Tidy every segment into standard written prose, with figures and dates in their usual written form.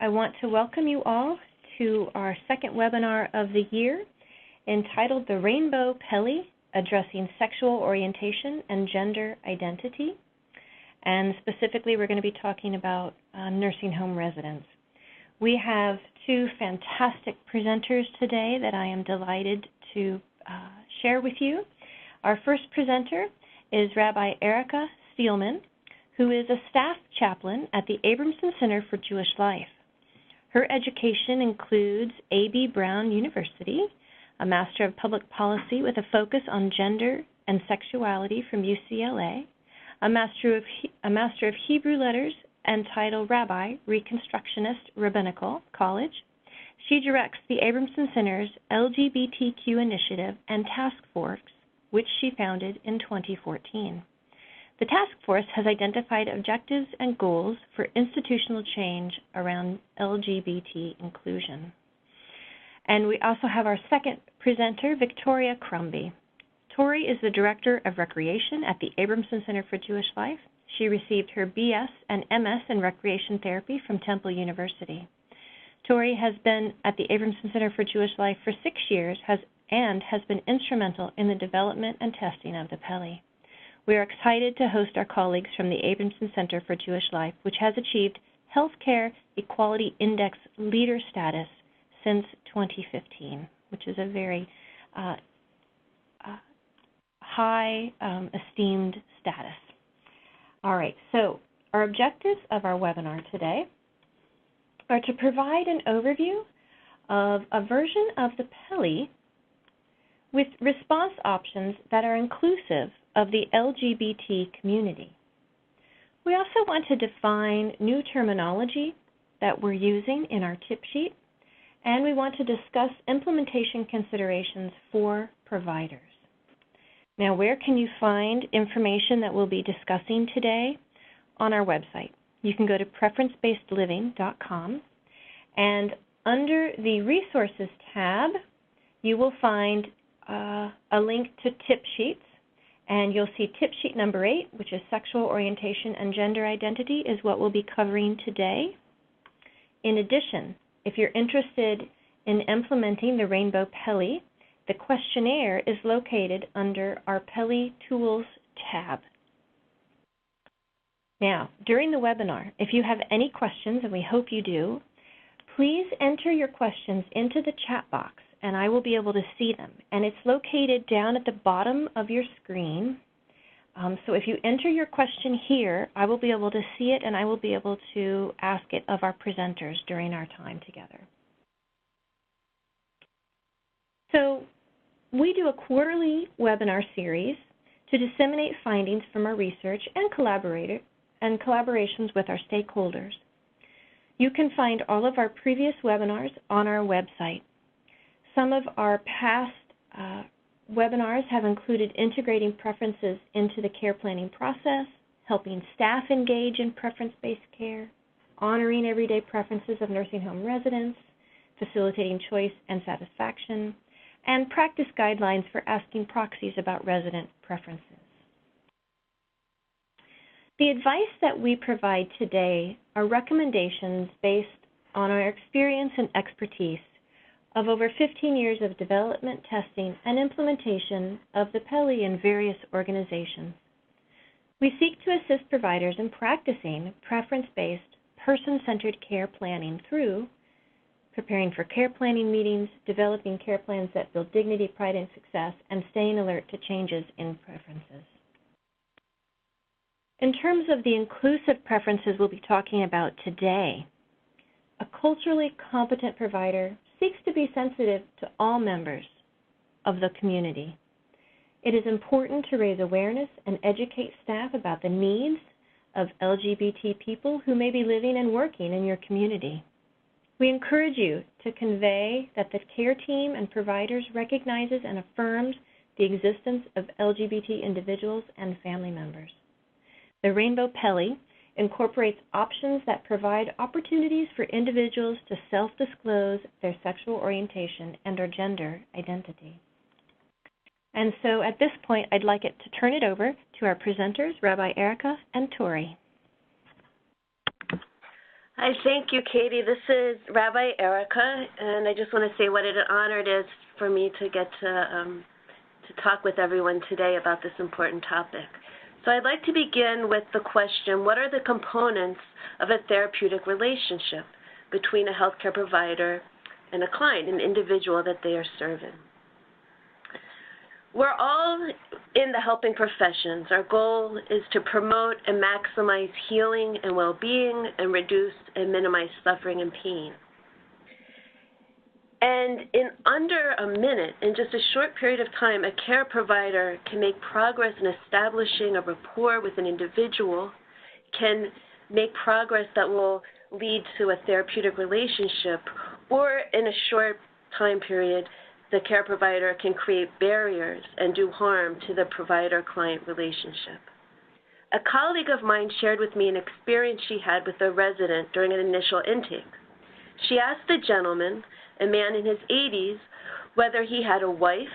I want to welcome you all to our second webinar of the year entitled The Rainbow PELI, Addressing Sexual Orientation and Gender Identity. And specifically, we're going to be talking about nursing home residents. We have two fantastic presenters today that I am delighted to share with you. Our first presenter is Rabbi Erica Steelman, who is a staff chaplain at the Abramson Center for Jewish Life. Her education includes A.B. Brown University, a Master of Public Policy with a focus on gender and sexuality from UCLA, a Master of Hebrew Letters and title Rabbi, Reconstructionist Rabbinical College. She directs the Abramson Center's LGBTQ initiative and task force, which she founded in 2014. The task force has identified objectives and goals for institutional change around LGBT inclusion. And we also have our second presenter, Victoria Crombie. Tori is the Director of Recreation at the Abramson Center for Jewish Life. She received her BS and MS in Recreation Therapy from Temple University. Tori has been at the Abramson Center for Jewish Life for 6 years and has been instrumental in the development and testing of the PELI. We are excited to host our colleagues from the Abramson Center for Jewish Life, which has achieved Healthcare Equality Index leader status since 2015, which is a very high esteemed status. All right, so our objectives of our webinar today are to provide an overview of a version of the PELI with response options that are inclusive of the LGBT community. We also want to define new terminology that we're using in our tip sheet, and we want to discuss implementation considerations for providers. Now, where can you find information that we'll be discussing today? On our website. You can go to preferencebasedliving.com, and under the Resources tab, you will find a link to tip sheets, and you'll see tip sheet number 8, which is Sexual Orientation and Gender Identity, is what we'll be covering today. In addition, if you're interested in implementing the Rainbow PELI, the questionnaire is located under our PELI Tools tab. Now, during the webinar, if you have any questions, and we hope you do, please enter your questions into the chat box, and I will be able to see them. And it's located down at the bottom of your screen. So if you enter your question here, I will be able to see it, and I will be able to ask it of our presenters during our time together. So we do a quarterly webinar series to disseminate findings from our research and collaborations with our stakeholders. You can find all of our previous webinars on our website. Some of our past webinars have included integrating preferences into the care planning process, helping staff engage in preference-based care, honoring everyday preferences of nursing home residents, facilitating choice and satisfaction, and practice guidelines for asking proxies about resident preferences. The advice that we provide today are recommendations based on our experience and expertise of over 15 years of development, testing, and implementation of the PELI in various organizations. We seek to assist providers in practicing preference-based, person-centered care planning through preparing for care planning meetings, developing care plans that build dignity, pride, and success, and staying alert to changes in preferences. In terms of the inclusive preferences we'll be talking about today, a culturally competent provider seeks to be sensitive to all members of the community. It is important to raise awareness and educate staff about the needs of LGBT people who may be living and working in your community. We encourage you to convey that the care team and providers recognizes and affirms the existence of LGBT individuals and family members. The Rainbow PELI incorporates options that provide opportunities for individuals to self-disclose their sexual orientation and or gender identity. And so at this point, I'd like it to turn it over to our presenters, Rabbi Erica and Tori. Hi, thank you, Katie. This is Rabbi Erica, and I just want to say what an honor it is for me to get to talk with everyone today about this important topic. So I'd like to begin with the question, what are the components of a therapeutic relationship between a healthcare provider and a client, an individual that they are serving? We're all in the helping professions. Our goal is to promote and maximize healing and well-being and reduce and minimize suffering and pain. And in under a minute, in just a short period of time, a care provider can make progress in establishing a rapport with an individual, can make progress that will lead to a therapeutic relationship, or in a short time period, the care provider can create barriers and do harm to the provider-client relationship. A colleague of mine shared with me an experience she had with a resident during an initial intake. She asked the gentleman, a man in his 80s, whether he had a wife,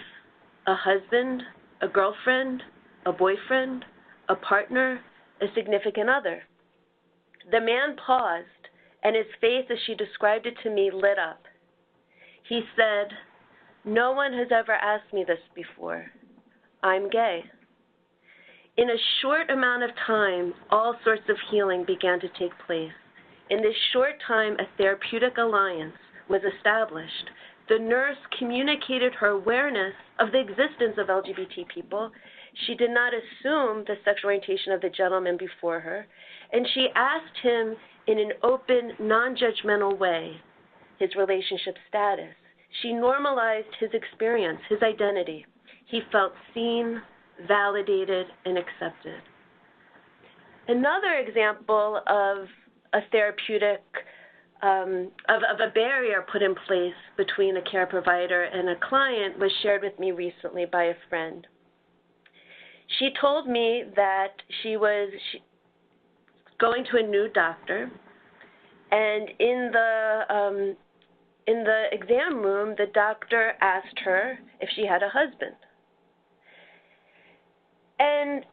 a husband, a girlfriend, a boyfriend, a partner, a significant other. The man paused, and his face, as she described it to me, lit up. He said, "No one has ever asked me this before. I'm gay." In a short amount of time, all sorts of healing began to take place. In this short time, a therapeutic alliance was established. The nurse communicated her awareness of the existence of LGBT people. She did not assume the sexual orientation of the gentleman before her, and she asked him in an open, non-judgmental way his relationship status. She normalized his experience, his identity. He felt seen, validated, and accepted. Another example of a therapeutic, of a barrier put in place between a care provider and a client was shared with me recently by a friend. She told me that she was going to a new doctor, and in the exam room, the doctor asked her if she had a husband. And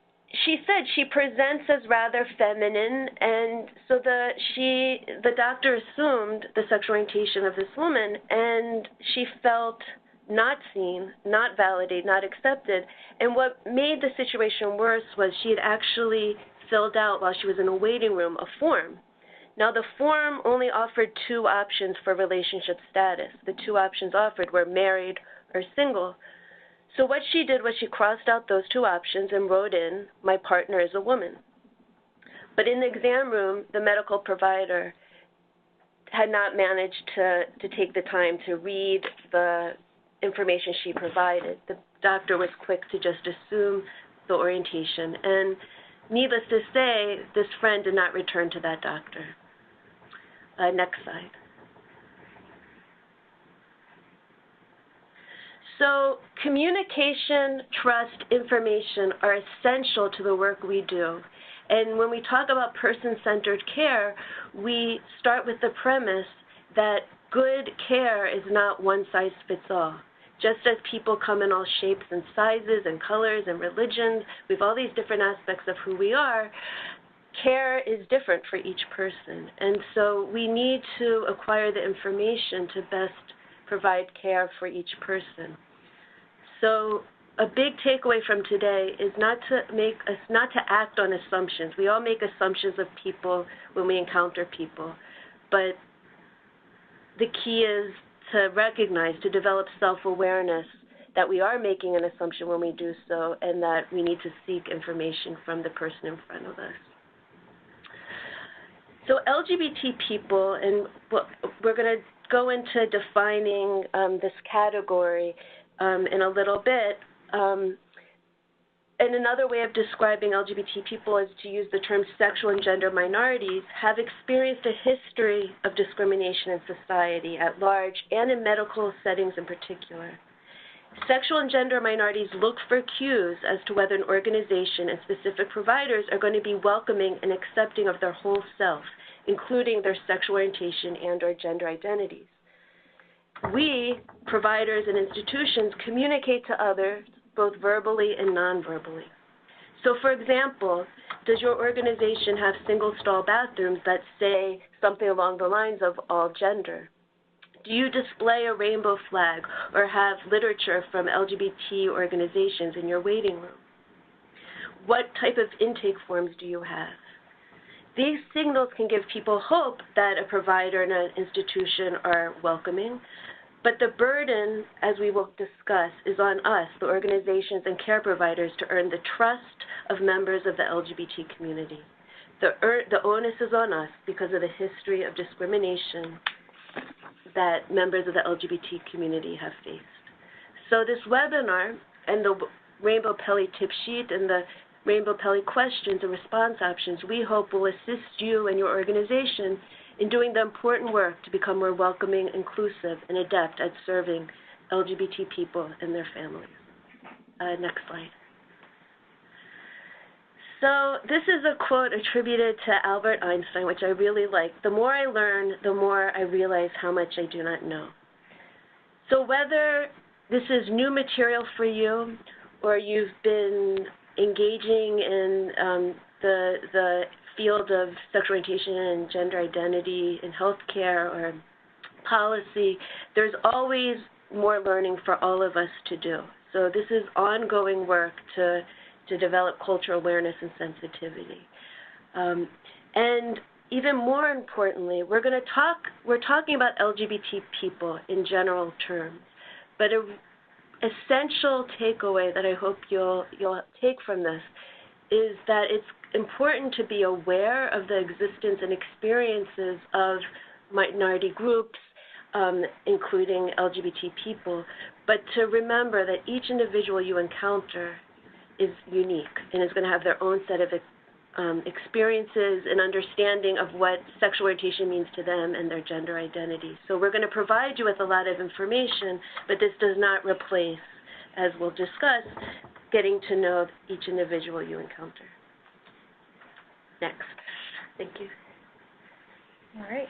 she said she presents as rather feminine, and so the doctor assumed the sexual orientation of this woman, and she felt not seen, not validated, not accepted. And what made the situation worse was she had actually filled out, while she was in a waiting room, a form. Now, the form only offered two options for relationship status. The two options offered were married or single. So what she did was she crossed out those two options and wrote in, "My partner is a woman." But in the exam room, the medical provider had not managed to take the time to read the information she provided. The doctor was quick to just assume the orientation. And needless to say, this friend did not return to that doctor. Next slide. So communication, trust, information are essential to the work we do. And when we talk about person-centered care, we start with the premise that good care is not one size fits all. Just as people come in all shapes and sizes and colors and religions, we have all these different aspects of who we are, care is different for each person. And so we need to acquire the information to best provide care for each person. So a big takeaway from today is not to act on assumptions. We all make assumptions of people when we encounter people, but the key is to recognize, to develop self-awareness that we are making an assumption when we do so, and that we need to seek information from the person in front of us. So LGBT people, and we're going to go into defining this category in a little bit. And another way of describing LGBT people is to use the term sexual and gender minorities, have experienced a history of discrimination in society at large and in medical settings in particular. Sexual and gender minorities look for cues as to whether an organization and specific providers are going to be welcoming and accepting of their whole self, including their sexual orientation and/or gender identities. We, providers and institutions, communicate to others both verbally and non-verbally. So, for example, Does your organization have single-stall bathrooms that say something along the lines of all gender? Do you display a rainbow flag or have literature from LGBT organizations in your waiting room? What type of intake forms do you have? These signals can give people hope that a provider and an institution are welcoming, but the burden, as we will discuss, is on us, the organizations and care providers, to earn the trust of members of the LGBT community. The onus is on us because of the history of discrimination that members of the LGBT community have faced. So this webinar and the Rainbow PELI tip sheet and the Rainbow PELI questions and response options, we hope will assist you and your organization in doing the important work to become more welcoming, inclusive, and adept at serving LGBT people and their families. Next slide. So this is a quote attributed to Albert Einstein, which I really like. The more I learn, the more I realize how much I do not know. So whether this is new material for you or you've been engaging in the field of sexual orientation and gender identity in healthcare or policy, there's always more learning for all of us to do. So this is ongoing work to develop cultural awareness and sensitivity. And even more importantly, we're talking about LGBT people in general terms, but an essential takeaway that I hope you'll take from this is that it's important to be aware of the existence and experiences of minority groups, including LGBT people, but to remember that each individual you encounter is unique and is going to have their own set of experiences and understanding of what sexual orientation means to them and their gender identity. So we're going to provide you with a lot of information, but this does not replace, as we'll discuss, getting to know each individual you encounter. Next. Thank you. All right.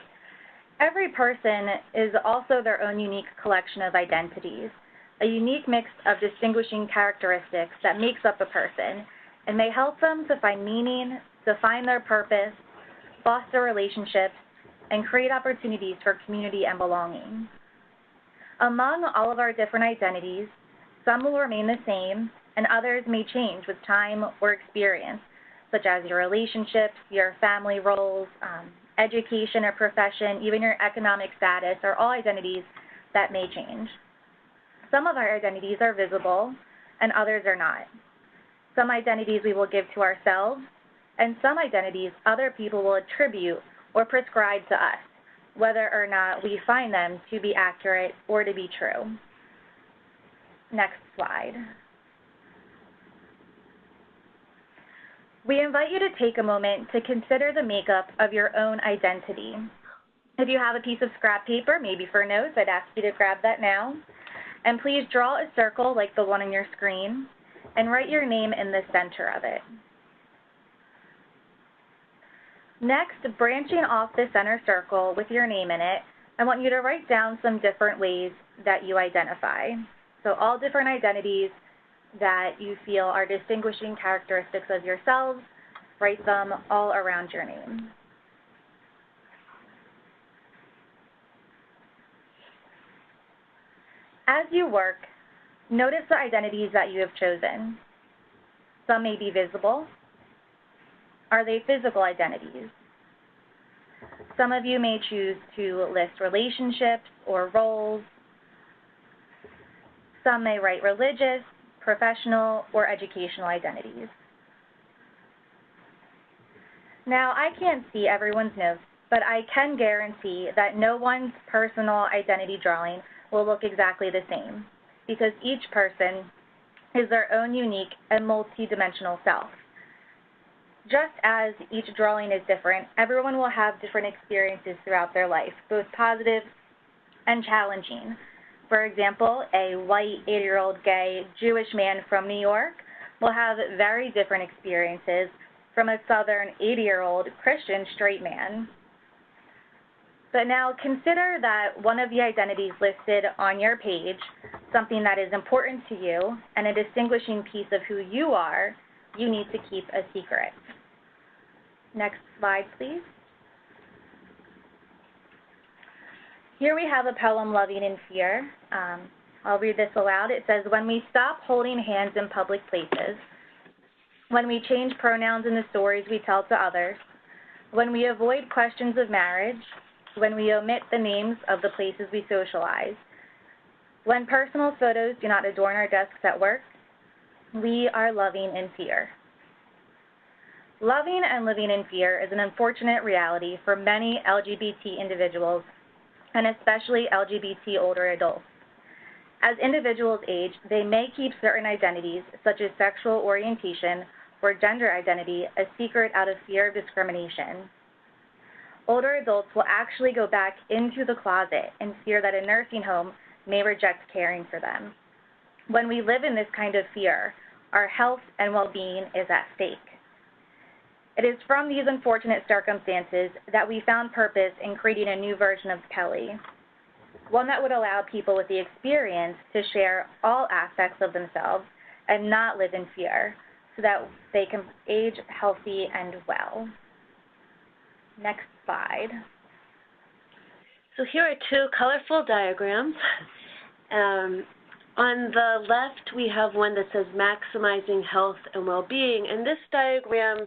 Every person is also their own unique collection of identities, a unique mix of distinguishing characteristics that makes up a person and may help them to find meaning, define their purpose, foster relationships, and create opportunities for community and belonging. Among all of our different identities, some will remain the same and others may change with time or experience, such as your relationships, your family roles, education or profession, even your economic status are all identities that may change. Some of our identities are visible and others are not. Some identities we will give to ourselves, and some identities other people will attribute or prescribe to us, whether or not we find them to be accurate or to be true. Next slide. We invite you to take a moment to consider the makeup of your own identity. If you have a piece of scrap paper, maybe for notes, I'd ask you to grab that now. And please draw a circle like the one on your screen and write your name in the center of it. Next, branching off the center circle with your name in it, I want you to write down some different ways that you identify. So all different identities that you feel are distinguishing characteristics of yourselves, write them all around your name. As you work, notice the identities that you have chosen. Some may be visible. Are they physical identities? Some of you may choose to list relationships or roles. Some may write religious, professional, or educational identities. Now, I can't see everyone's notes, but I can guarantee that no one's personal identity drawing will look exactly the same, because each person is their own unique and multi-dimensional self. Just as each drawing is different, everyone will have different experiences throughout their life, both positive and challenging. For example, a white 80-year-old gay Jewish man from New York will have very different experiences from a southern 80-year-old Christian straight man. But now consider that one of the identities listed on your page, something that is important to you and a distinguishing piece of who you are, you need to keep a secret. Next slide, please. Here we have a poem, Loving in Fear. I'll read this aloud. It says, when we stop holding hands in public places, when we change pronouns in the stories we tell to others, when we avoid questions of marriage, when we omit the names of the places we socialize, when personal photos do not adorn our desks at work, we are loving in fear. Loving and living in fear is an unfortunate reality for many LGBT individuals, and especially LGBT older adults. As individuals age, they may keep certain identities, such as sexual orientation or gender identity, a secret out of fear of discrimination. Older adults will actually go back into the closet in fear that a nursing home may reject caring for them. When we live in this kind of fear, our health and well-being is at stake. It is from these unfortunate circumstances that we found purpose in creating a new version of PELI, one that would allow people with the experience to share all aspects of themselves and not live in fear, so that they can age healthy and well. Next slide. So here are two colorful diagrams. On the left, we have one that says maximizing health and well-being, and this diagram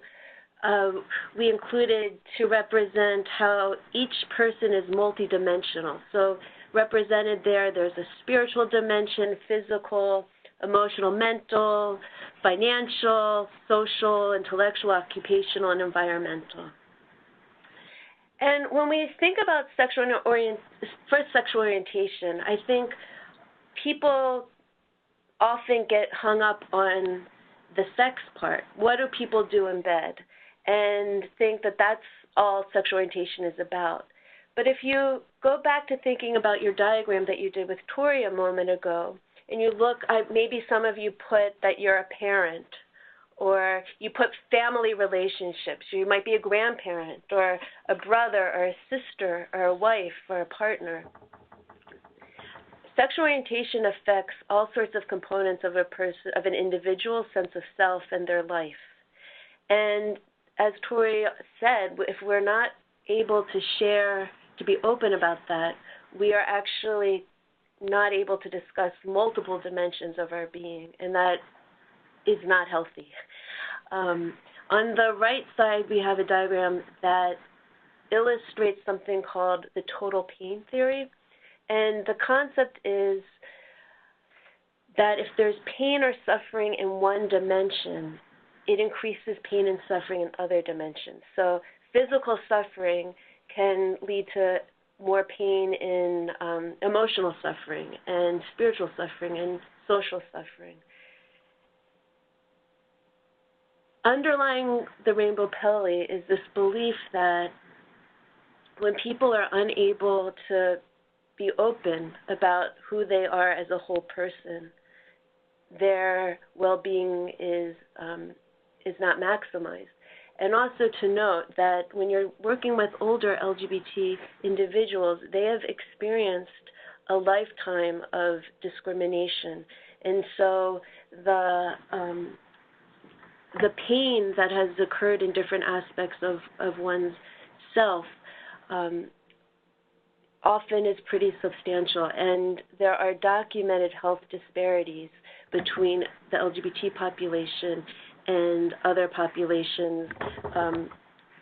we included to represent how each person is multidimensional. So represented there's a spiritual dimension, physical, emotional, mental, financial, social, intellectual, occupational, and environmental. And when we think about sexual orientation, I think people often get hung up on the sex part. What do people do in bed? And think that that's all sexual orientation is about. But if you go back to thinking about your diagram that you did with Tori a moment ago, and you look, maybe some of you put that you're a parent, or you put family relationships, or you might be a grandparent, or a brother, or a sister, or a wife, or a partner. Sexual orientation affects all sorts of components of an individual's sense of self and their life. And as Tori said, if we're not able to share, to be open about that, we are actually not able to discuss multiple dimensions of our being, and that is not healthy. On the right side, we have a diagram that illustrates something called the total pain theory. And the concept is that if there's pain or suffering in one dimension, it increases pain and suffering in other dimensions. So physical suffering can lead to more pain in emotional suffering and spiritual suffering and social suffering. Underlying the Rainbow PELI is this belief that when people are unable to be open about who they are as a whole person, their well-being is not maximized. And also to note that when you're working with older LGBT individuals, they have experienced a lifetime of discrimination. And so the pain that has occurred in different aspects of one's self often is pretty substantial. And there are documented health disparities between the LGBT population and other populations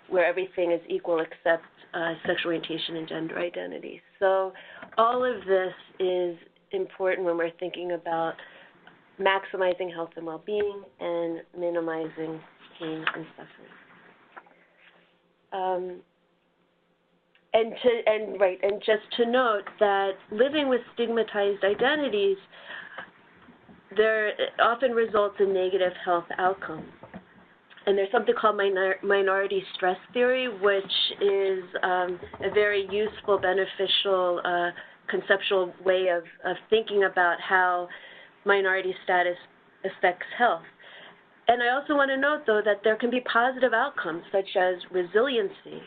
where everything is equal except sexual orientation and gender identity. So all of this is important when we're thinking about maximizing health and well-being and minimizing pain and suffering. And just to note that living with stigmatized identities, there often results in negative health outcomes. And there's something called minority stress theory, which is a very useful, beneficial, conceptual way of thinking about how minority status affects health. And I also want to note, though, that there can be positive outcomes, such as resiliency,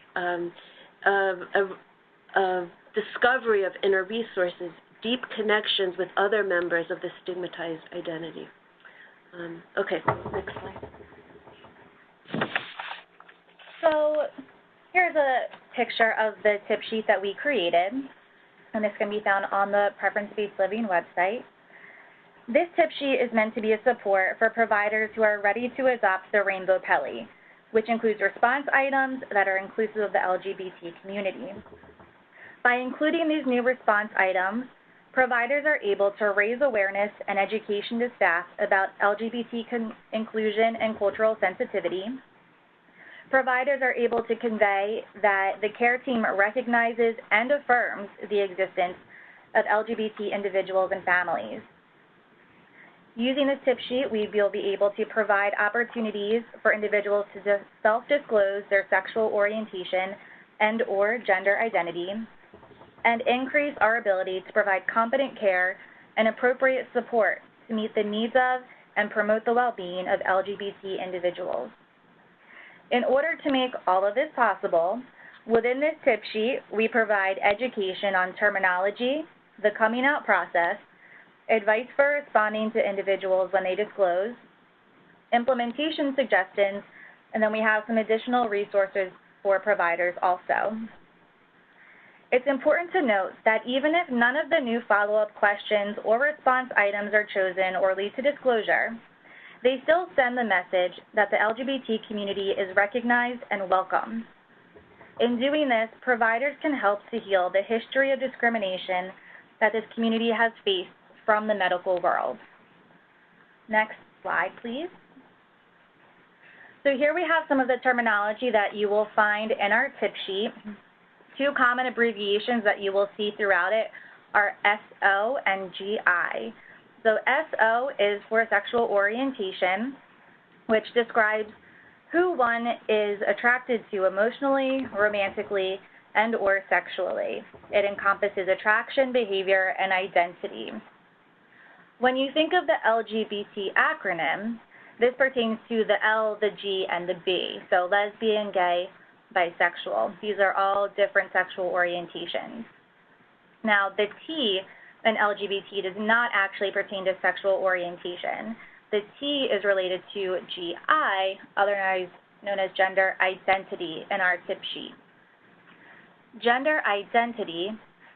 discovery of inner resources, deep connections with other members of the stigmatized identity. Okay, next slide. So here's a picture of the tip sheet that we created, and this can be found on the Preference-Based Living website. This tip sheet is meant to be a support for providers who are ready to adopt the Rainbow PELI, which includes response items that are inclusive of the LGBT community. By including these new response items, providers are able to raise awareness and education to staff about LGBT inclusion and cultural sensitivity. Providers are able to convey that the care team recognizes and affirms the existence of LGBT individuals and families. Using this tip sheet, we will be able to provide opportunities for individuals to self-disclose their sexual orientation and/or gender identity, and increase our ability to provide competent care and appropriate support to meet the needs of and promote the well-being of LGBT individuals. In order to make all of this possible, within this tip sheet, we provide education on terminology, the coming out process, advice for responding to individuals when they disclose, implementation suggestions, and then we have some additional resources for providers also. It's important to note that even if none of the new follow-up questions or response items are chosen or lead to disclosure, they still send the message that the LGBT community is recognized and welcome. In doing this, providers can help to heal the history of discrimination that this community has faced from the medical world. Next slide, please. So here we have some of the terminology that you will find in our tip sheet. Two common abbreviations that you will see throughout it are SO and GI. So SO is for sexual orientation, which describes who one is attracted to emotionally, romantically, and/or sexually. It encompasses attraction, behavior, and identity. When you think of the LGBT acronym, this pertains to the L, the G, and the B, so lesbian, gay, bisexual. These are all different sexual orientations. Now, the T in LGBT does not actually pertain to sexual orientation. The T is related to GI, otherwise known as gender identity in our tip sheet. Gender identity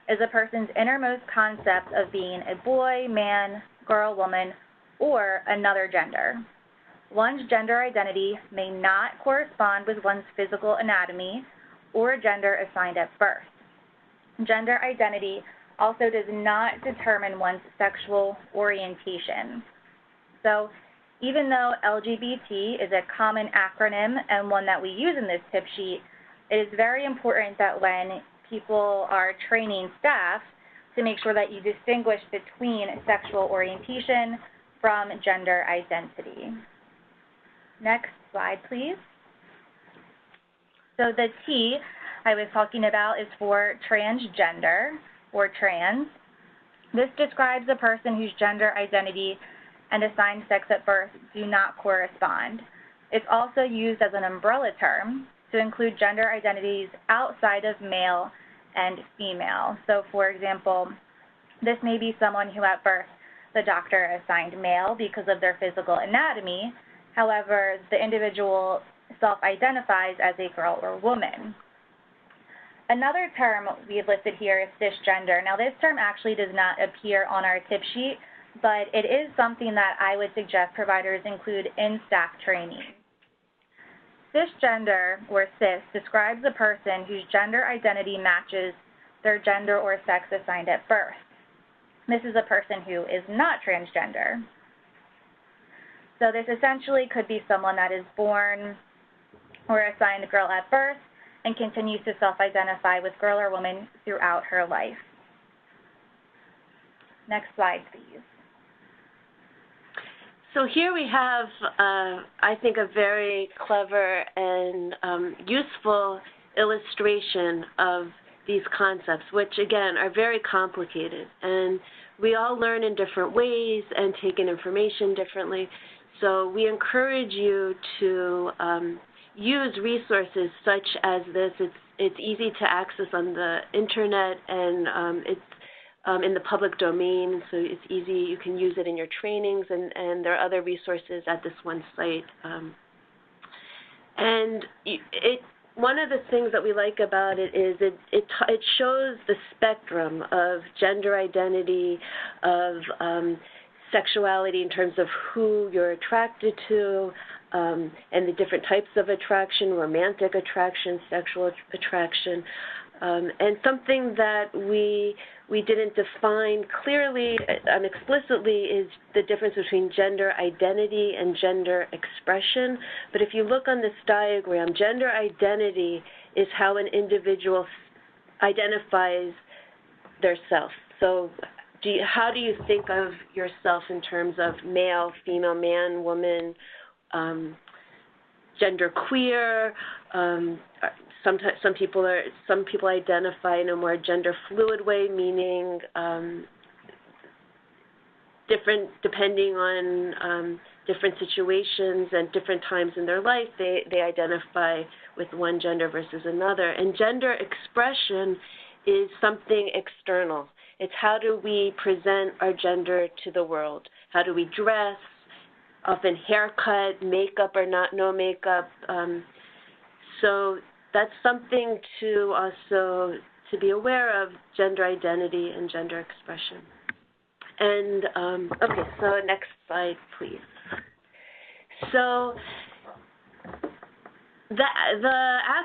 is a person's innermost concept of being a boy, man, girl, woman, or another gender. One's gender identity may not correspond with one's physical anatomy or gender assigned at birth. Gender identity also does not determine one's sexual orientation. So even though LGBT is a common acronym and one that we use in this tip sheet, it is very important that when people are training staff to make sure that you distinguish between sexual orientation from gender identity. Next slide, please. So the T I was talking about is for transgender or trans. This describes a person whose gender identity and assigned sex at birth do not correspond. It's also used as an umbrella term to include gender identities outside of male and female. So for example, this may be someone who at birth the doctor assigned male because of their physical anatomy. However, the individual self-identifies as a girl or woman. Another term we have listed here is cisgender. Now, this term actually does not appear on our tip sheet, but it is something that I would suggest providers include in staff training. Cisgender, or cis, describes a person whose gender identity matches their gender or sex assigned at birth. This is a person who is not transgender. So this essentially could be someone that is born or assigned a girl at birth and continues to self-identify with girl or woman throughout her life. Next slide, please. So here we have, I think, a very clever and useful illustration of these concepts, which, again, are very complicated. And we all learn in different ways and take in information differently. So we encourage you to use resources such as this. It's easy to access on the internet, and it's in the public domain, so it's easy. You can use it in your trainings, and there are other resources at this one site. And one of the things that we like about it is it shows the spectrum of gender identity, of sexuality in terms of who you're attracted to, and the different types of attraction, romantic attraction, sexual attraction. And something that we didn't define clearly and explicitly is the difference between gender identity and gender expression. But if you look on this diagram, gender identity is how an individual identifies their self. So how do you think of yourself in terms of male, female, man, woman, gender queer? Some people identify in a more gender fluid way, meaning different depending on different situations and different times in their life. They identify with one gender versus another. And gender expression is something external. It's how do we present our gender to the world? How do we dress? Often haircut, makeup or not, no makeup. So that's something to also to be aware of, gender identity and gender expression. And okay, so next slide, please. So the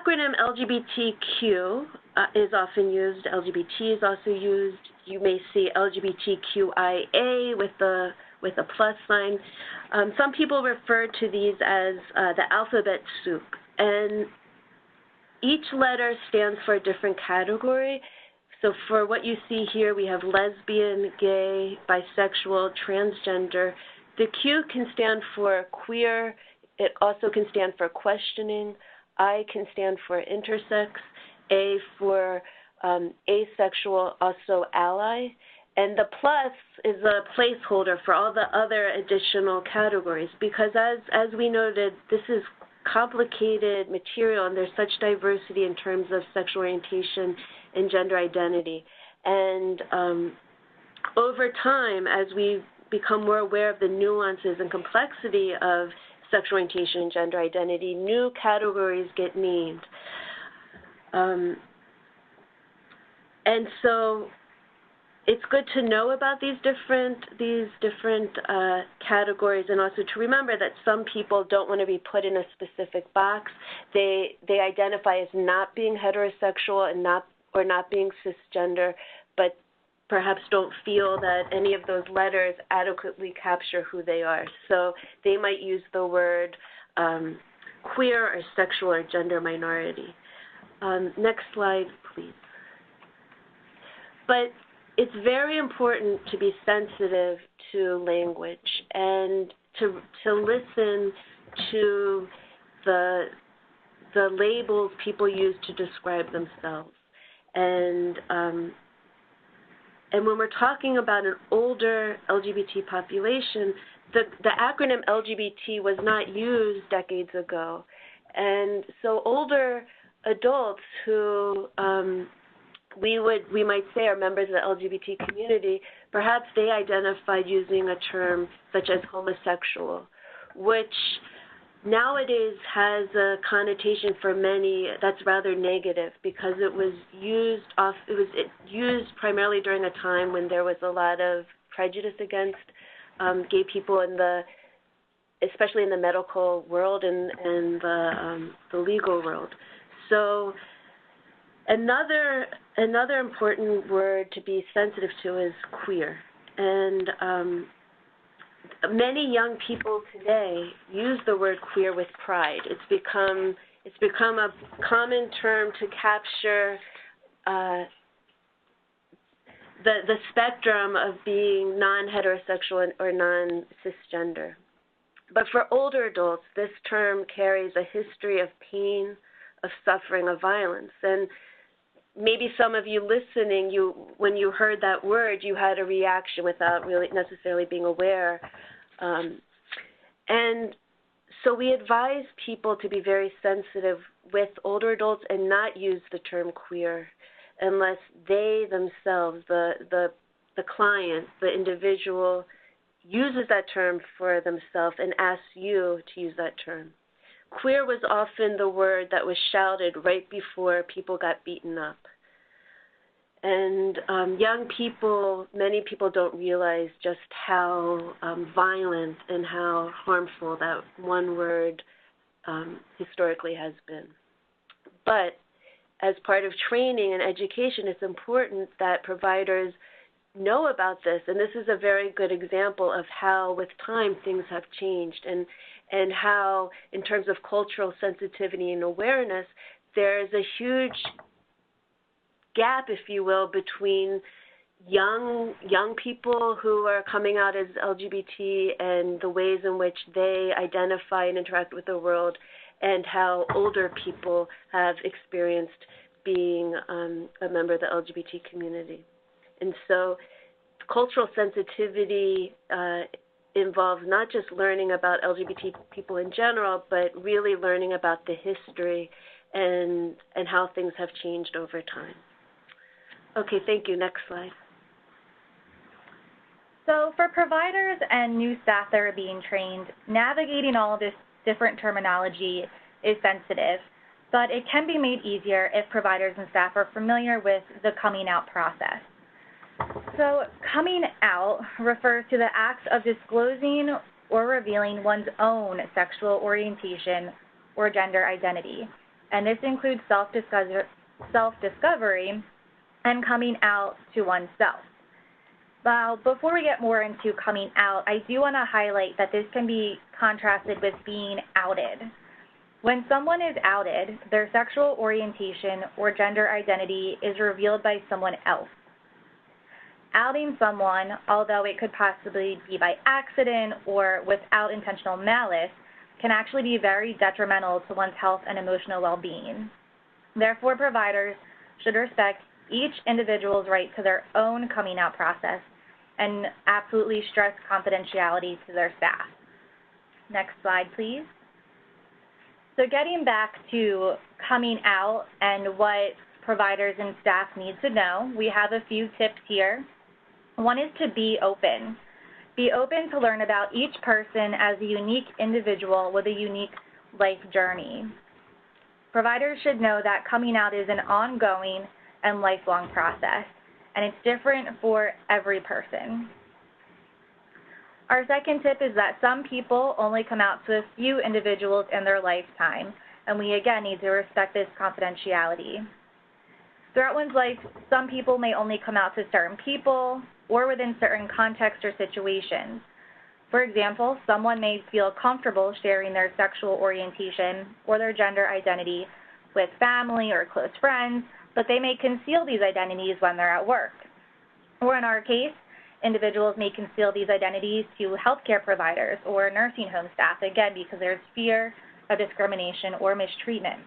acronym LGBTQ is often used. LGBT is also used. You may see LGBTQIA with a plus sign. Some people refer to these as the alphabet soup, and each letter stands for a different category. So for what you see here, we have lesbian, gay, bisexual, transgender. The Q can stand for queer. It also can stand for questioning. I can stand for intersex. A for asexual, also ally. And the plus is a placeholder for all the other additional categories, because as we noted, this is complicated material and there's such diversity in terms of sexual orientation and gender identity. And over time, as we become more aware of the nuances and complexity of sexual orientation and gender identity, new categories get named. And so it's good to know about these different categories, and also to remember that some people don't want to be put in a specific box. They identify as not being heterosexual and not being cisgender, but perhaps don't feel that any of those letters adequately capture who they are. So they might use the word queer or sexual or gender minority. Next slide, please. But it's very important to be sensitive to language and to listen to the labels people use to describe themselves. And when we're talking about an older LGBT population, the acronym LGBT was not used decades ago. And so older adults who we might say are members of the LGBT community, perhaps they identified using a term such as homosexual, which nowadays has a connotation for many that's rather negative, because it was used primarily during a time when there was a lot of prejudice against gay people especially in the medical world and the legal world. So Another important word to be sensitive to is queer, and many young people today use the word queer with pride. It's become a common term to capture the spectrum of being non-heterosexual or non-cisgender. But for older adults, this term carries a history of pain, of suffering, of violence, and maybe some of you listening, when you heard that word, you had a reaction without really necessarily being aware. And so we advise people to be very sensitive with older adults and not use the term queer unless they themselves, the client, the individual, uses that term for themselves and asks you to use that term. queer was often the word that was shouted right before people got beaten up. And young people, many people don't realize just how violent and how harmful that one word historically has been. But as part of training and education, it's important that providers know about this. And this is a very good example of how, with time, things have changed, and how, in terms of cultural sensitivity and awareness, there's a huge gap, if you will, between young people who are coming out as LGBT and the ways in which they identify and interact with the world, and how older people have experienced being a member of the LGBT community. And so cultural sensitivity involves not just learning about LGBT people in general, but really learning about the history and how things have changed over time. Okay, thank you. Next slide. So for providers and new staff that are being trained, navigating all of this different terminology is sensitive, but it can be made easier if providers and staff are familiar with the coming out process. So coming out refers to the act of disclosing or revealing one's own sexual orientation or gender identity, and this includes self-discovery and coming out to oneself. Now, before we get more into coming out, I do want to highlight that this can be contrasted with being outed. When someone is outed, their sexual orientation or gender identity is revealed by someone else. Outing someone, although it could possibly be by accident or without intentional malice, can actually be very detrimental to one's health and emotional well-being. Therefore, providers should respect each individual's right to their own coming out process and absolutely stress confidentiality to their staff. Next slide, please. So getting back to coming out and what providers and staff need to know, we have a few tips here. One is to be open. Be open to learn about each person as a unique individual with a unique life journey. Providers should know that coming out is an ongoing and lifelong process, and it's different for every person. Our second tip is that some people only come out to a few individuals in their lifetime, and we again need to respect this confidentiality. Throughout one's life, some people may only come out to certain people or within certain contexts or situations. For example, someone may feel comfortable sharing their sexual orientation or their gender identity with family or close friends, but they may conceal these identities when they're at work. Or in our case, individuals may conceal these identities to healthcare providers or nursing home staff, again, because there's fear of discrimination or mistreatment.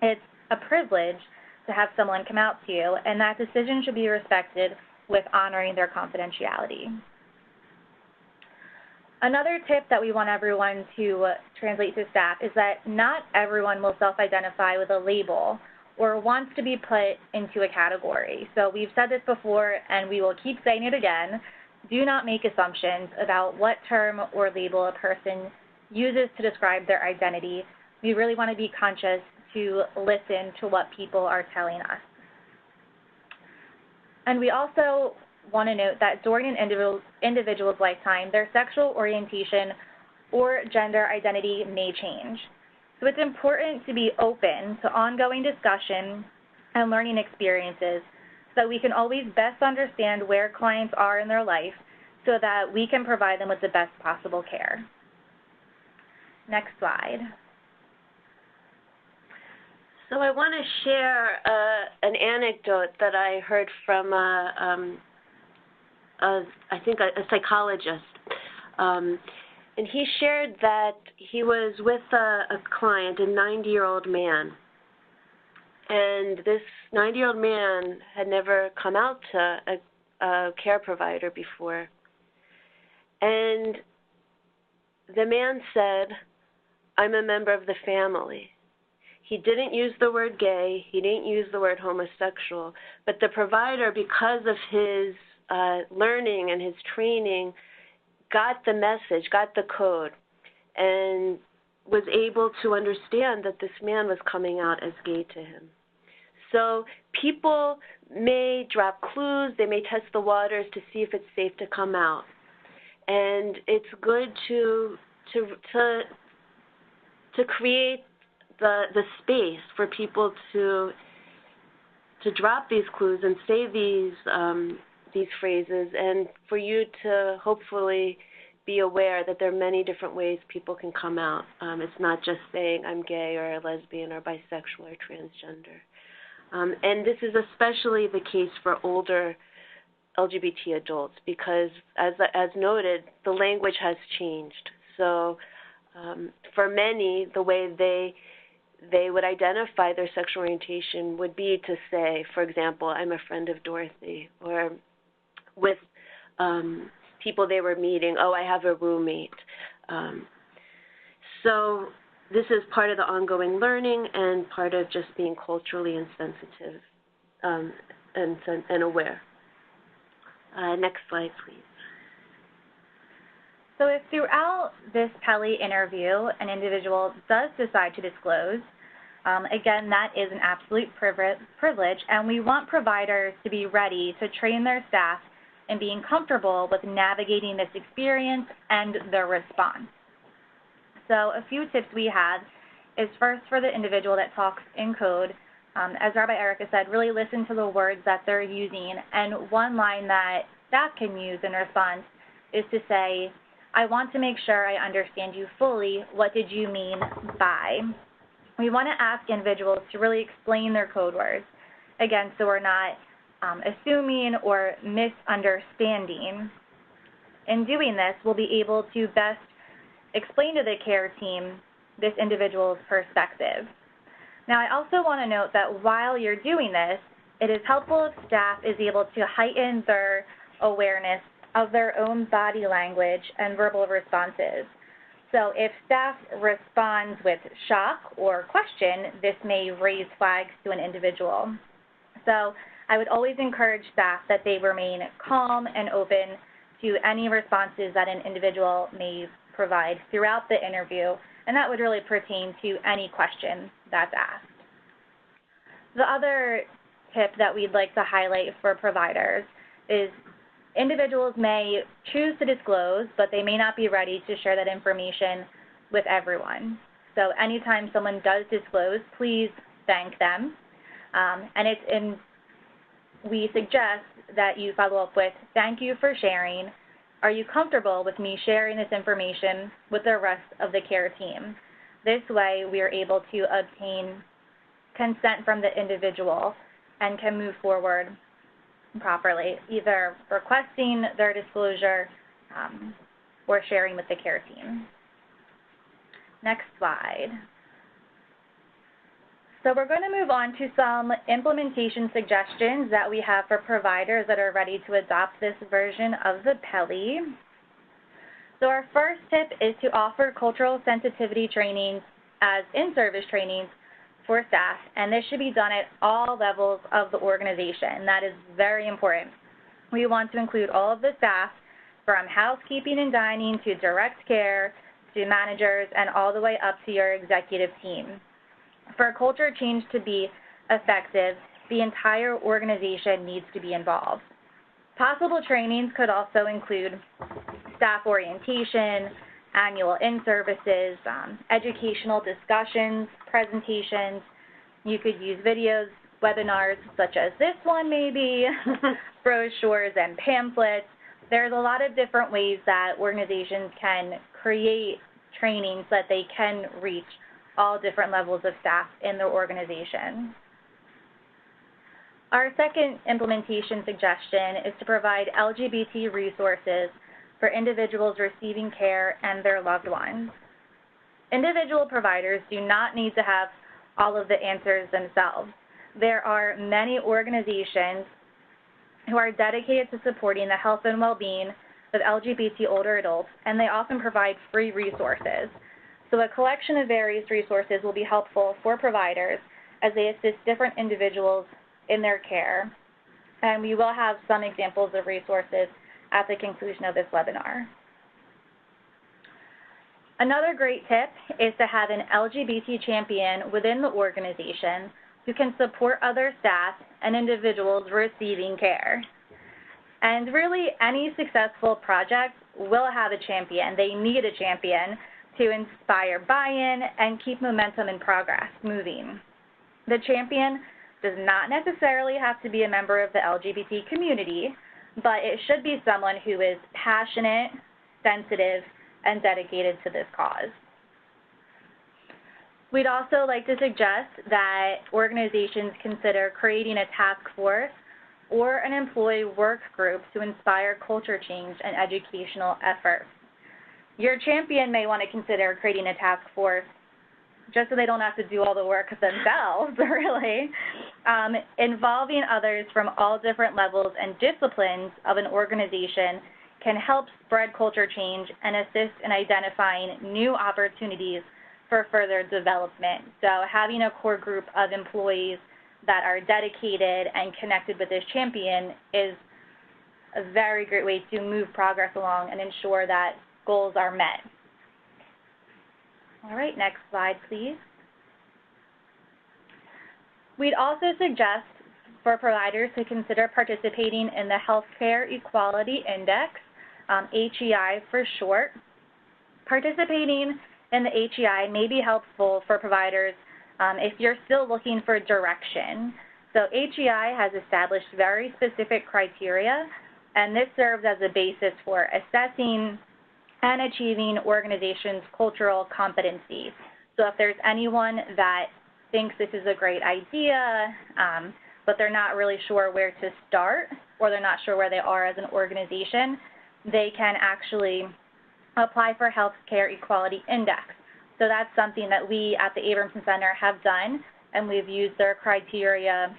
It's a privilege to have someone come out to you, and that decision should be respected with honoring their confidentiality. Another tip that we want everyone to translate to staff is that not everyone will self-identify with a label or wants to be put into a category. So we've said this before, and we will keep saying it again. Do not make assumptions about what term or label a person uses to describe their identity. We really want to be conscious to listen to what people are telling us. And we also want to note that during an individual's lifetime, their sexual orientation or gender identity may change. So it's important to be open to ongoing discussion and learning experiences so that we can always best understand where clients are in their life so that we can provide them with the best possible care. Next slide. So I want to share an anecdote that I heard from I think a psychologist. And he shared that he was with a client, a 90-year-old man. And this 90-year-old man had never come out to a care provider before. And the man said, "I'm a member of the family." He didn't use the word gay. He didn't use the word homosexual. But the provider, because of his learning and his training, got the message, got the code. And was able to understand that this man was coming out as gay to him. So people may drop clues, they may test the waters to see if it's safe to come out. And it's good to create the space for people to drop these clues and say these phrases, and for you to hopefully be aware that there are many different ways people can come out. It's not just saying I'm gay or a lesbian or bisexual or transgender. And this is especially the case for older LGBT adults because, as noted, the language has changed. So for many, the way they would identify their sexual orientation would be to say, for example, I'm a friend of Dorothy, or with people they were meeting, oh, I have a roommate. So this is part of the ongoing learning and part of just being culturally insensitive and aware. Next slide, please. So if throughout this PELI interview an individual does decide to disclose, again, that is an absolute privilege, and we want providers to be ready to train their staff in being comfortable with navigating this experience and their response. So a few tips we have is first for the individual that talks in code, as Rabbi Erica said, really listen to the words that they're using, and one line that staff can use in response is to say, I want to make sure I understand you fully. What did you mean by? We want to ask individuals to really explain their code words, again, so we're not assuming or misunderstanding. In doing this, we'll be able to best explain to the care team this individual's perspective. Now, I also want to note that while you're doing this, it is helpful if staff is able to heighten their awareness of their own body language and verbal responses. So if staff responds with shock or question, this may raise flags to an individual. So I would always encourage staff that they remain calm and open to any responses that an individual may provide throughout the interview, and that would really pertain to any question that's asked. The other tip that we'd like to highlight for providers is individuals may choose to disclose, but they may not be ready to share that information with everyone. So anytime someone does disclose, please thank them. We suggest that you follow up with, thank you for sharing. Are you comfortable with me sharing this information with the rest of the care team? This way, we are able to obtain consent from the individual and can move forward properly, either requesting their disclosure or sharing with the care team. Next slide. So we're going to move on to some implementation suggestions that we have for providers that are ready to adopt this version of the PELI. So our first tip is to offer cultural sensitivity trainings as in-service trainings for staff, and this should be done at all levels of the organization. That is very important. We want to include all of the staff from housekeeping and dining to direct care to managers and all the way up to your executive team. For a culture change to be effective, the entire organization needs to be involved. Possible trainings could also include staff orientation, annual in-services, educational discussions, presentations. You could use videos, webinars such as this one maybe, brochures and pamphlets. There's a lot of different ways that organizations can create trainings so that they can reach all different levels of staff in their organization. Our second implementation suggestion is to provide LGBT resources for individuals receiving care and their loved ones. Individual providers do not need to have all of the answers themselves. There are many organizations who are dedicated to supporting the health and well-being of LGBT older adults, and they often provide free resources. So a collection of various resources will be helpful for providers as they assist different individuals in their care. And we will have some examples of resources at the conclusion of this webinar. Another great tip is to have an LGBT champion within the organization who can support other staff and individuals receiving care. And really, any successful project will have a champion. They need a champion to inspire buy-in and keep momentum and progress moving. The champion does not necessarily have to be a member of the LGBT community, but it should be someone who is passionate, sensitive, and dedicated to this cause. We'd also like to suggest that organizations consider creating a task force or an employee work group to inspire culture change and educational efforts. Your champion may want to consider creating a task force just so they don't have to do all the work themselves, really. Involving others from all different levels and disciplines of an organization can help spread culture change and assist in identifying new opportunities for further development. So having a core group of employees that are dedicated and connected with this champion is a very great way to move progress along and ensure that goals are met. All right, next slide, please. We'd also suggest for providers to consider participating in the Healthcare Equality Index, HEI for short. Participating in the HEI may be helpful for providers if you're still looking for direction. So HEI has established very specific criteria, and this serves as a basis for assessing and achieving organizations' cultural competency. So if there's anyone that thinks this is a great idea, but they're not really sure where to start, or they're not sure where they are as an organization, they can actually apply for Healthcare Equality Index. So that's something that we at the Abramson Center have done, and we've used their criteria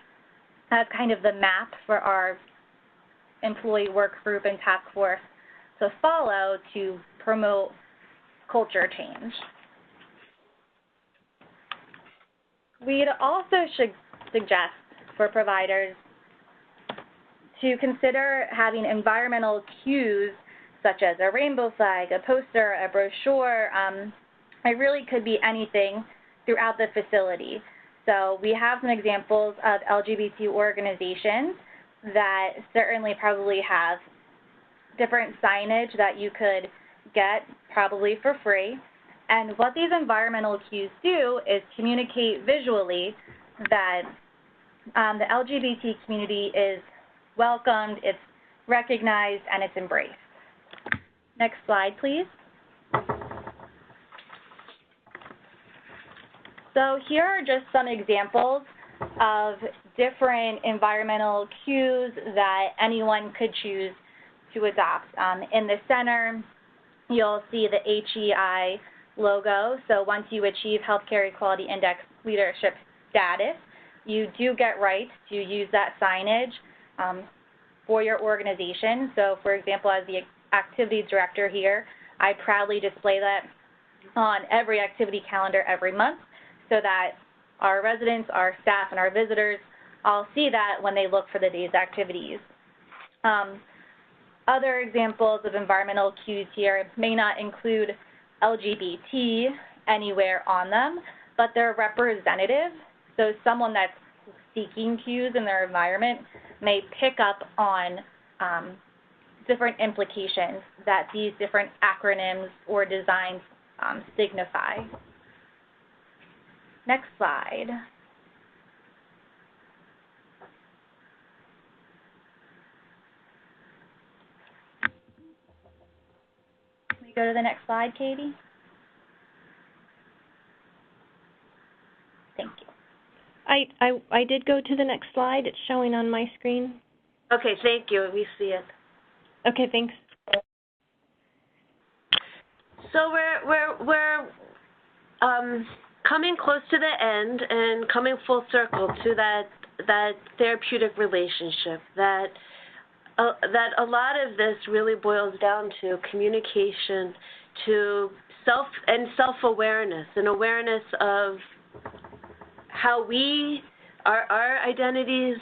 as kind of the map for our employee work group and task force to follow to promote culture change. We'd also suggest for providers to consider having environmental cues such as a rainbow flag, a poster, a brochure. It really could be anything throughout the facility. So we have some examples of LGBT organizations that certainly probably have different signage that you could get probably for free. And what these environmental cues do is communicate visually that the LGBT community is welcomed, it's recognized, and it's embraced. Next slide, please. So here are just some examples of different environmental cues that anyone could choose to adopt. In the center, you'll see the HEI logo. So once you achieve Healthcare Equality Index leadership status, you do get rights to use that signage for your organization. So for example, as the activities director here, I proudly display that on every activity calendar every month so that our residents, our staff, and our visitors all see that when they look for the day's activities. Other examples of environmental cues here may not include LGBT anywhere on them, but they're representative. So someone that's seeking cues in their environment may pick up on different implications that these different acronyms or designs signify. Next slide. Can we go to the next slide, Katie? Thank you. I did go to the next slide. It's showing on my screen. Okay, thank you. We see it. Okay, thanks. So we're coming close to the end and coming full circle to that therapeutic relationship that a lot of this really boils down to communication, to self-awareness, and awareness of how our identities,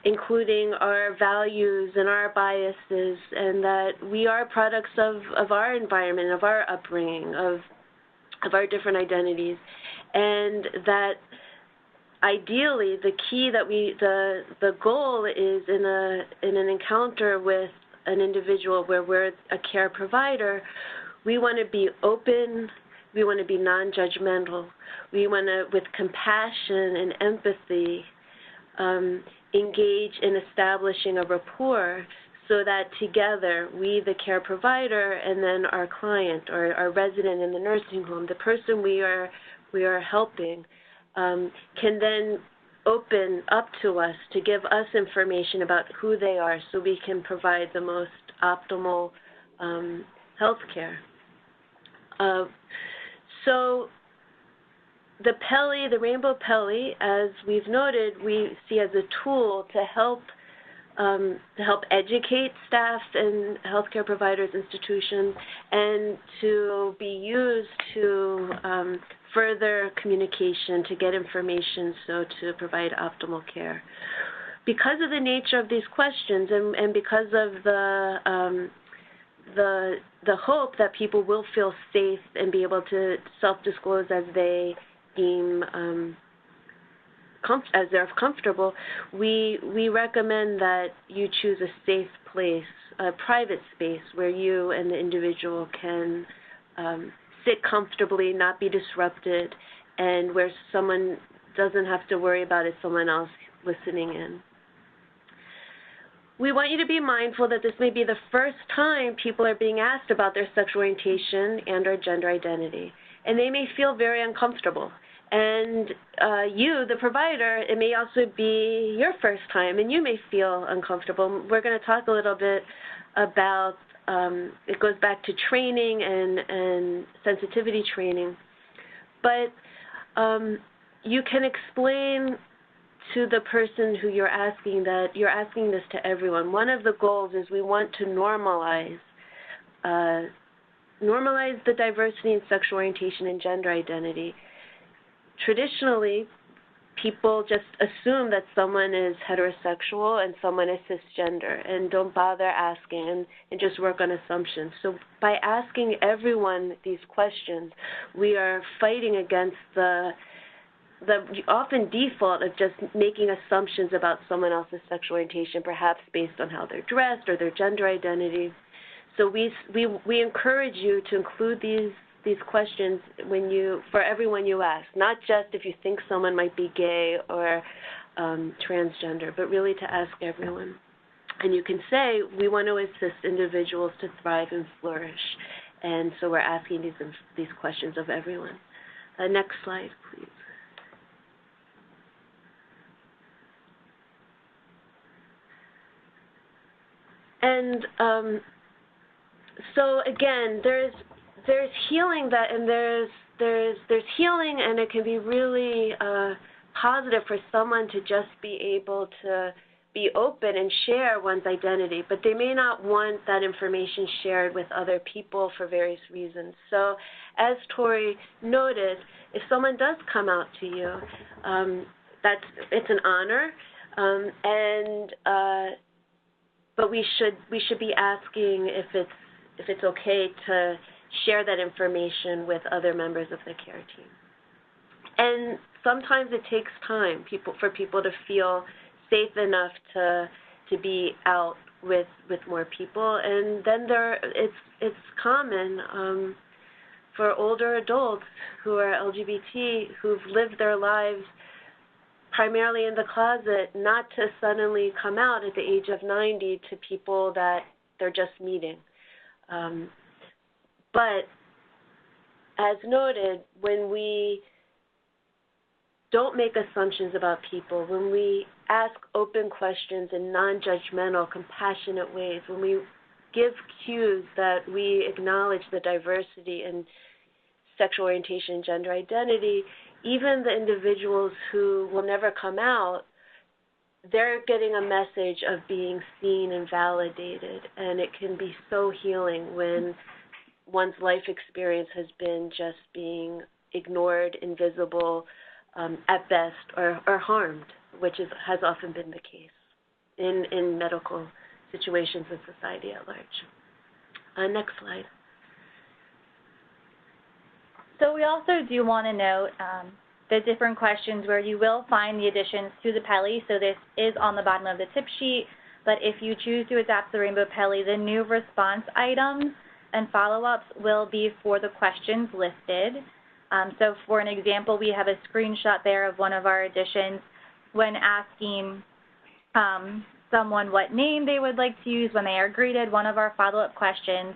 including our values and our biases, and that we are products of our environment, of our upbringing, of of our different identities, and that ideally the key that the goal is in an encounter with an individual where we're a care provider, we want to be open, we want to be non-judgmental, we want to, with compassion and empathy, engage in establishing a rapport so that together, we, the care provider, and then our client or our resident in the nursing home, the person we are helping, can then open up to us to give us information about who they are so we can provide the most optimal health care. So the PELI, the Rainbow PELI, as we've noted, we see as a tool to help educate staff and healthcare providers, institutions, and to be used to further communication, to get information, so to provide optimal care. Because of the nature of these questions, and because of the hope that people will feel safe and be able to self-disclose as they deem as they're comfortable, we recommend that you choose a safe place, a private space where you and the individual can sit comfortably, not be disrupted, and where someone doesn't have to worry about it, someone else listening in. We want you to be mindful that this may be the first time people are being asked about their sexual orientation and or gender identity, and they may feel very uncomfortable. And you, the provider, it may also be your first time, and you may feel uncomfortable. We're going to talk a little bit about, it goes back to training and sensitivity training. But you can explain to the person who you're asking that you're asking this to everyone. One of the goals is we want to normalize the diversity in sexual orientation and gender identity. Traditionally, people just assume that someone is heterosexual and someone is cisgender and don't bother asking and just work on assumptions. So by asking everyone these questions, we are fighting against the often default of just making assumptions about someone else's sexual orientation, perhaps based on how they're dressed or their gender identity. So we encourage you to include these questions for everyone you ask, not just if you think someone might be gay or transgender, but really to ask everyone. And you can say, we want to assist individuals to thrive and flourish. And so we're asking these questions of everyone. Next slide, please. And so again, there's healing and there's healing, and it can be really positive for someone to just be able to be open and share one's identity, but they may not want that information shared with other people for various reasons. So as Tori noted, if someone does come out to you, it's an honor, but we should be asking if it's okay to share that information with other members of the care team. And sometimes it takes time for people to feel safe enough to be out with more people. And then it's common for older adults who are LGBT, who've lived their lives primarily in the closet, not to suddenly come out at the age of 90 to people that they're just meeting. But as noted, when we don't make assumptions about people, when we ask open questions in non-judgmental, compassionate ways, when we give cues that we acknowledge the diversity in sexual orientation and gender identity, even the individuals who will never come out, they're getting a message of being seen and validated. And it can be so healing when one's life experience has been just being ignored, invisible, at best, or harmed, which has often been the case in medical situations in society at large. Next slide. So we also do want to note the different questions where you will find the additions to the PELI. So this is on the bottom of the tip sheet, but if you choose to adapt the Rainbow PELI, the new response items and follow-ups will be for the questions listed. So for an example, we have a screenshot there of one of our additions when asking someone what name they would like to use when they are greeted. One of our follow-up questions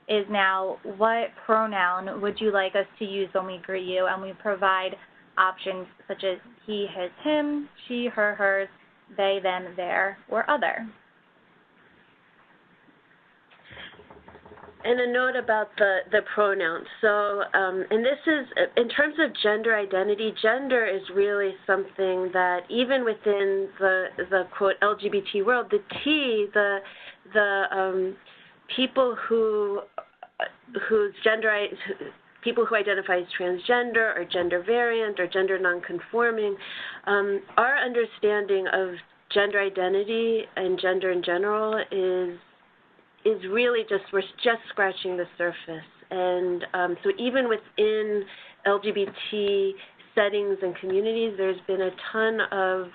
is now, what pronoun would you like us to use when we greet you? And we provide options such as he, his, him, she, her, hers, they, them, their, or other. And a note about the pronouns. So, and this is, in terms of gender identity, gender is really something that even within the quote LGBT world, the T, the people people who identify as transgender or gender variant or gender nonconforming, our understanding of gender identity and gender in general is really we're just scratching the surface. And so even within LGBT settings and communities, there's been a ton of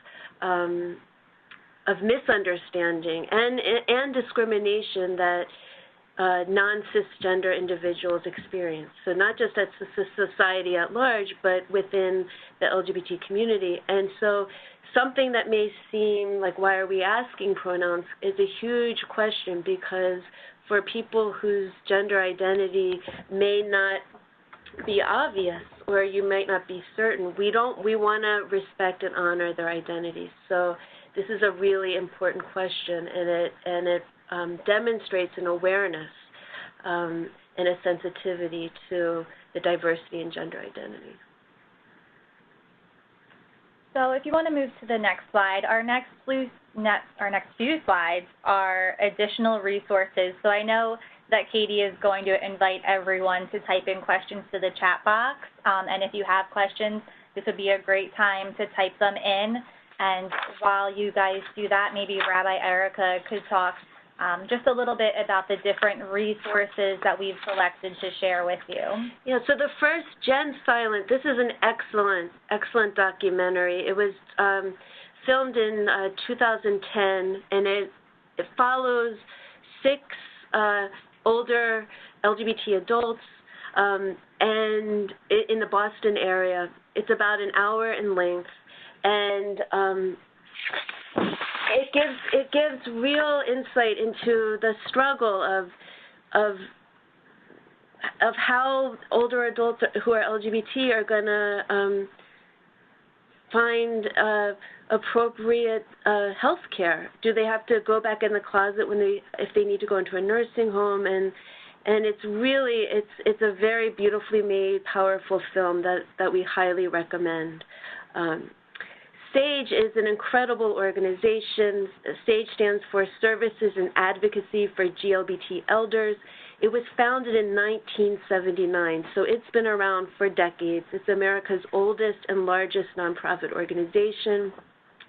misunderstanding and discrimination that non-cisgender individuals experience. So not just at society at large, but within the LGBT community. And so something that may seem like, why are we asking pronouns, is a huge question, because for people whose gender identity may not be obvious or you might not be certain, we want to respect and honor their identities. So this is a really important question, and it demonstrates an awareness and a sensitivity to the diversity in gender identity. So if you want to move to the next slide, our next few slides are additional resources. So I know that Katie is going to invite everyone to type in questions to the chat box. And if you have questions, this would be a great time to type them in. And while you guys do that, maybe Rabbi Erica could talk just a little bit about the different resources that we've selected to share with you. Yeah, so the first, Gen Silent, this is an excellent documentary. It was filmed in 2010, and it follows 6 older LGBT adults and in the Boston area. It's about an hour in length, and it gives real insight into the struggle of how older adults who are LGBT are going to find appropriate health care. Do they have to go back in the closet if they need to go into a nursing home? And it's really it's a very beautifully made, powerful film that we highly recommend. SAGE is an incredible organization. SAGE stands for Services and Advocacy for GLBT Elders. It was founded in 1979, so it's been around for decades. It's America's oldest and largest nonprofit organization,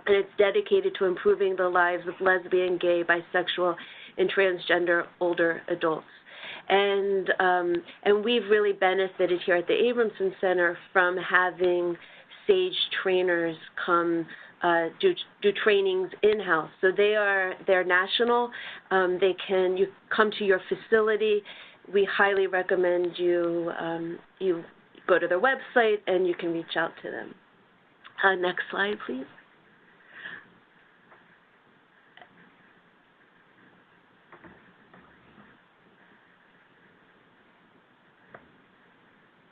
and it's dedicated to improving the lives of lesbian, gay, bisexual, and transgender older adults. And we've really benefited here at the Abramson Center from having SAGE trainers come do trainings in-house. So they're national. You come to your facility. We highly recommend you go to their website and you can reach out to them. Next slide, please.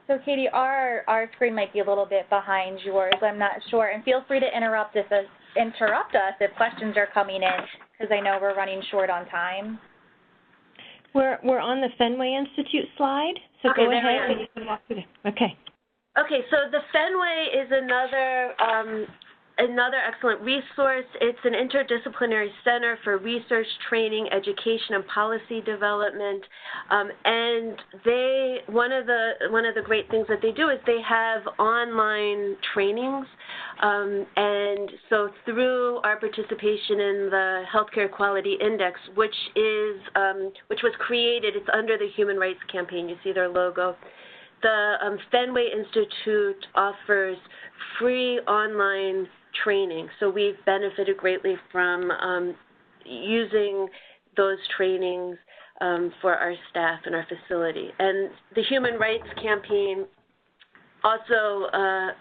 So Katie, our screen might be a little bit behind yours. I'm not sure, and feel free to interrupt us if questions are coming in, because I know we're running short on time. We're on the Fenway Institute slide, so okay, go ahead and you can walk through it. Okay. Okay, so the Fenway is another excellent resource. It's an interdisciplinary center for research, training, education, and policy development. And one of the great things that they do is they have online trainings. And so through our participation in the Healthcare Quality Index, which was created, it's under the Human Rights Campaign. You see their logo. the Fenway Institute offers free online training, so we've benefited greatly from using those trainings for our staff and our facility. And the Human Rights Campaign, also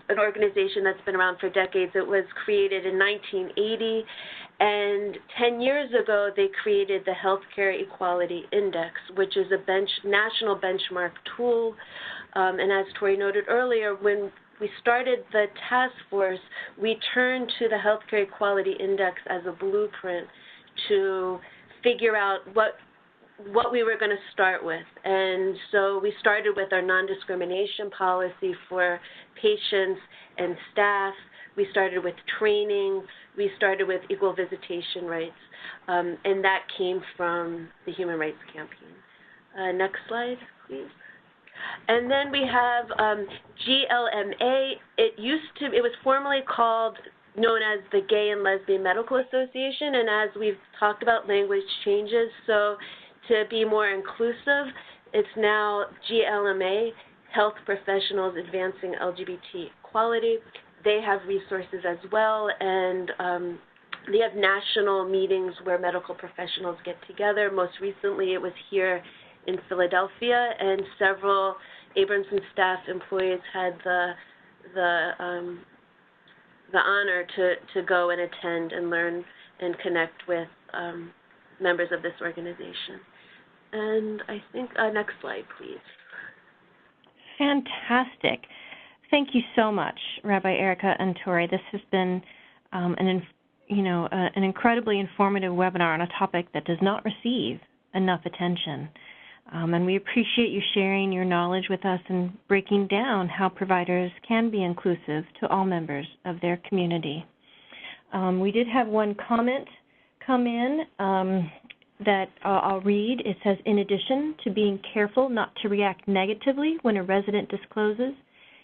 an organization that's been around for decades. It was created in 1980, and 10 years ago they created the Healthcare Equality Index, which is a national benchmark tool. And as Tori noted earlier, when we started the task force, we turned to the Healthcare Equality Index as a blueprint to figure out what we were going to start with. And so we started with our non-discrimination policy for patients and staff. We started with training. We started with equal visitation rights. And that came from the Human Rights Campaign. Next slide, please. And then we have GLMA. It was formerly known as the Gay and Lesbian Medical Association, and as we've talked about, language changes. So to be more inclusive, it's now GLMA, Health Professionals Advancing LGBT Equality. They have resources as well, and they have national meetings where medical professionals get together. Most recently, it was here in Philadelphia, and several Abramson staff employees had the honor to go and attend and learn and connect with members of this organization. And I think, next slide, please. Fantastic. Thank you so much, Rabbi Erica and Tori. This has been an incredibly informative webinar on a topic that does not receive enough attention. And we appreciate you sharing your knowledge with us and breaking down how providers can be inclusive to all members of their community. We did have one comment come in that I'll read. It says, in addition to being careful not to react negatively when a resident discloses,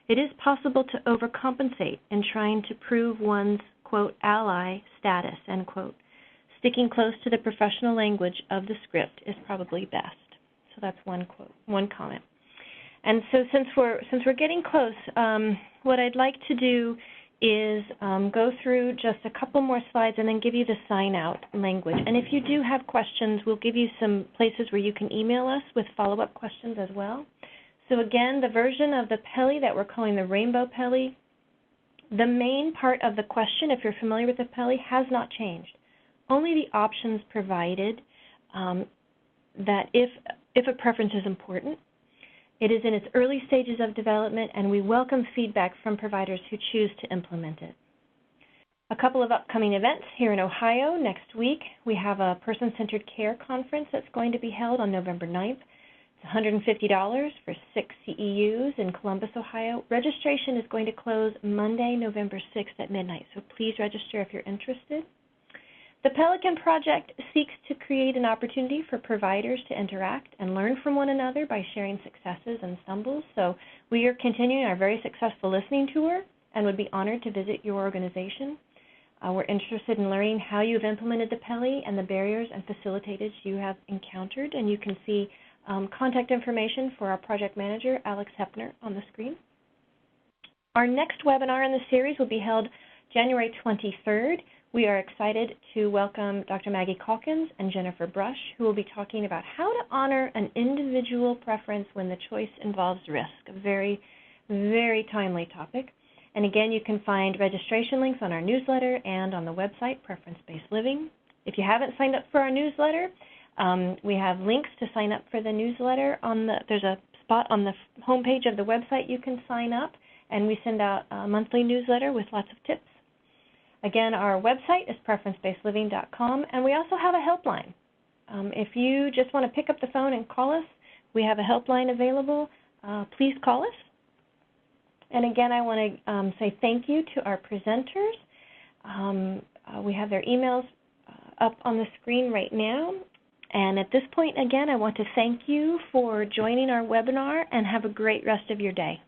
it is possible to overcompensate in trying to prove one's, quote, ally status, end quote. Sticking close to the professional language of the script is probably best. So that's one comment. And so since we're getting close, what I'd like to do is go through just a couple more slides and then give you the sign-out language. And if you do have questions, we'll give you some places where you can email us with follow-up questions as well. So again, the version of the PELI that we're calling the Rainbow PELI, the main part of the question, if you're familiar with the PELI, has not changed. Only the options provided that if a preference is important. It is in its early stages of development, and we welcome feedback from providers who choose to implement it. A couple of upcoming events here in Ohio. Next week, we have a Person-Centered Care Conference that's going to be held on November 9th. It's $150 for 6 CEUs in Columbus, Ohio. Registration is going to close Monday, November 6th at midnight, so please register if you're interested. The Pelican Project seeks to create an opportunity for providers to interact and learn from one another by sharing successes and stumbles. So we are continuing our very successful listening tour and would be honored to visit your organization. We're interested in learning how you've implemented the PELI and the barriers and facilitators you have encountered, and you can see contact information for our project manager, Alex Hepner, on the screen. Our next webinar in the series will be held January 23rd. We are excited to welcome Dr. Maggie Calkins and Jennifer Brush, who will be talking about how to honor an individual preference when the choice involves risk, a very, very timely topic. And again, you can find registration links on our newsletter and on the website, Preference-Based Living. If you haven't signed up for our newsletter, we have links to sign up for the newsletter. There's a spot on the homepage of the website you can sign up, and we send out a monthly newsletter with lots of tips. Again, our website is preferencebasedliving.com, and we also have a helpline. If you just want to pick up the phone and call us, we have a helpline available. Please call us. And again, I want to say thank you to our presenters. We have their emails up on the screen right now. And at this point, again, I want to thank you for joining our webinar, and have a great rest of your day.